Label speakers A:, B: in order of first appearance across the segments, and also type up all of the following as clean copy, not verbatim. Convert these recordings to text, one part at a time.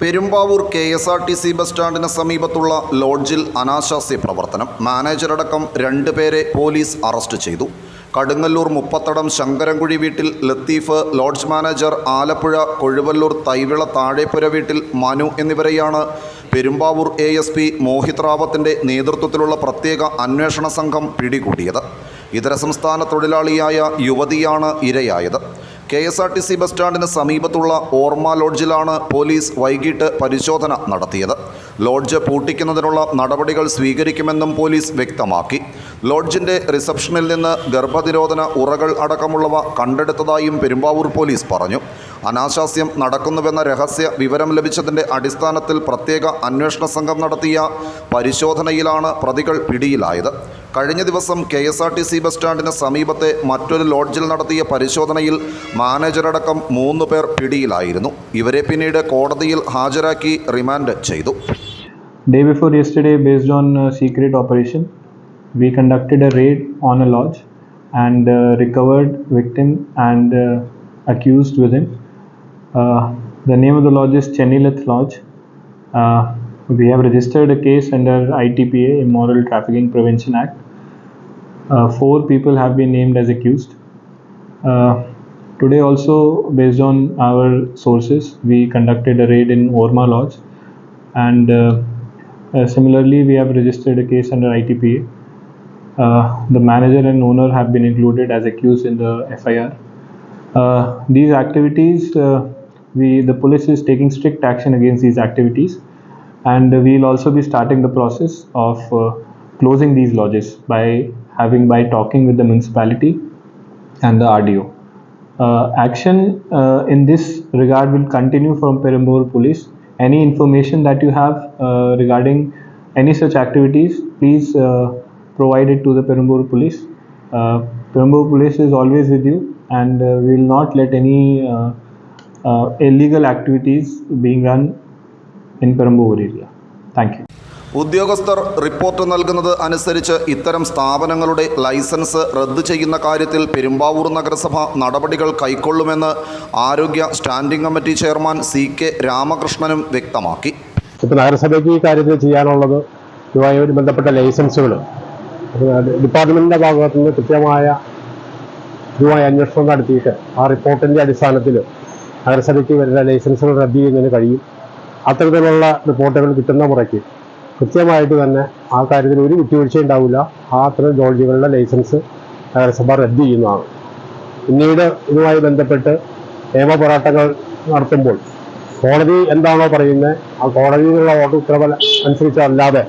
A: Perumbavoor KSRTC bus സ്റ്റാൻഡിന് സമീപത്തുള്ള ലോഡ്ജിൽ അനാശാസ്യ പ്രവർത്തനം. മാനേജറടക്കം 2 പേരെ പോലീസ് അറസ്റ്റ് ചെയ്തു. കടുങ്ങല്ലൂർ മുപ്പത്തടം ശങ്കരൻകുഴി വീട്ടിൽ ലത്തീഫ്, ലോഡ്ജ് മാനേജർ ആലപ്പുഴ കൊഴുവല്ലൂർ തൈവിള താഴേപ്പുര വീട്ടിൽ മനു എന്നിവരെയാണ് പെരുമ്പാവൂർ ASP മോഹിത് റാവത്തിൻ്റെ നേതൃത്വത്തിലുള്ള പ്രത്യേക അന്വേഷണ സംഘം പിടികൂടിയത്. ഇതര സംസ്ഥാന തൊഴിലാളിയായ യുവതിയാണ് ഇരയായത്. KSRTC ബസ് സ്റ്റാൻഡിന് സമീപത്തുള്ള ഓർമ്മ ലോഡ്ജിലാണ് പോലീസ് വൈകിട്ട് പരിശോധന നടത്തിയത്. ലോഡ്ജ് പൂട്ടിക്കുന്നതിനുള്ള നടപടികൾ സ്വീകരിക്കുമെന്നും പോലീസ് വ്യക്തമാക്കി. ലോഡ്ജിൻ്റെ റിസപ്ഷനിൽ നിന്ന് ഗർഭനിരോധന ഉറകൾ അടക്കമുള്ളവ കണ്ടെടുത്തതായും പെരുമ്പാവൂർ പോലീസ് പറഞ്ഞു. അനാശാസ്യം നടക്കുന്നുവെന്ന രഹസ്യ വിവരം ലഭിച്ചതിൻ്റെ അടിസ്ഥാനത്തിൽ പ്രത്യേക അന്വേഷണ സംഘം നടത്തിയ പരിശോധനയിലാണ് പ്രതികൾ പിടിയിലായത്. കഴിഞ്ഞ ദിവസം KSRTC ബസ് സ്റ്റാൻഡിന് സമീപത്തെ മറ്റൊരു ലോഡ്ജിൽ നടത്തിയ പരിശോധനയിൽ മാനേജറടക്കം 3 പേർ പിടിയിലായിരുന്നു. ഇവരെ പിന്നീട് കോടതിയിൽ ഹാജരാക്കി റിമാൻഡ് ചെയ്തു.
B: Day before yesterday, based on secret operation, we conducted a raid on a lodge and recovered victim and accused within. The name of the lodge is Chennileth Lodge. We have registered a case under ITPA, Immoral Trafficking Prevention Act. 4 people have been named as accused. Today also, based on our sources, we conducted a raid in Orma Lodge, and similarly we have registered a case under ITPA. The manager and owner have been included as accused in the FIR. These activities, the police is taking strict action against these activities, and we will also be starting the process of closing these lodges by talking with the municipality and the RDO. Action in this regard will continue from Perambur Police. Any information that you have regarding any such activities, please provide it to the Perambur Police. Perambur Police is always with you, and we will not let any illegal activities being run in Perambur area. Thank you.
A: ഉദ്യോഗസ്ഥർ report നൽകുന്നത് അനുസരിച്ച് ഇത്തരം സ്ഥാപനങ്ങളുടെ licence റദ്ദ് ചെയ്യുന്ന കാര്യത്തിൽ പെരുമ്പാവൂർ നഗരസഭ നടപടികൾ കൈക്കൊള്ളുമെന്ന് ആരോഗ്യ സ്റ്റാൻഡിംഗ് കമ്മിറ്റി ചെയർമാൻ CK രാമകൃഷ്ണനും വ്യക്തമാക്കി.
C: ഇപ്പോൾ നഗരസഭയ്ക്ക് ഈ കാര്യത്തിൽ ചെയ്യാനുള്ളത് ഇതുമായി ബന്ധപ്പെട്ട ലൈസൻസുകൾ ഡിപ്പാർട്ട്മെൻറ്റിൻ്റെ ഭാഗത്തു നിന്ന് കൃത്യമായ ഇതുമായി അന്വേഷണം നടത്തിയിട്ട് ആ റിപ്പോർട്ടിൻ്റെ അടിസ്ഥാനത്തിൽ നഗരസഭയ്ക്ക് വരുന്ന ലൈസൻസുകൾ റദ്ദ് ചെയ്യുന്നതിന് കഴിയും. അത്തരത്തിലുള്ള റിപ്പോർട്ടുകൾ കിട്ടുന്ന മുറയ്ക്ക് കൃത്യമായിട്ട് തന്നെ ആ കാര്യത്തിൽ ഒരു വിട്ടുവീഴ്ച ഉണ്ടാവില്ല. ആ അത്തരം ലോഡ്ജുകളുടെ ലൈസൻസ് നഗരസഭ റദ്ദ് ചെയ്യുന്നതാണ്. പിന്നീട് ഇതുമായി ബന്ധപ്പെട്ട് നിയമപോരാട്ടങ്ങൾ നടത്തുമ്പോൾ കോടതി എന്താണോ പറയുന്നത് ആ കോടതിയിലുള്ള ഉത്തരവ് അനുസരിച്ചല്ലാതെ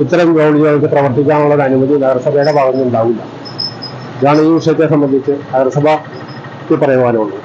C: ഇത്തരം ലോഡ്ജുകൾക്ക് പ്രവർത്തിക്കാനുള്ള ഒരു അനുമതി നഗരസഭയുടെ ഭാഗത്തുനിന്ന് ഉണ്ടാവില്ല. ഇതാണ് ഈ വിഷയത്തെ സംബന്ധിച്ച് നഗരസഭയ്ക്ക് പറയുവാനുള്ളത്.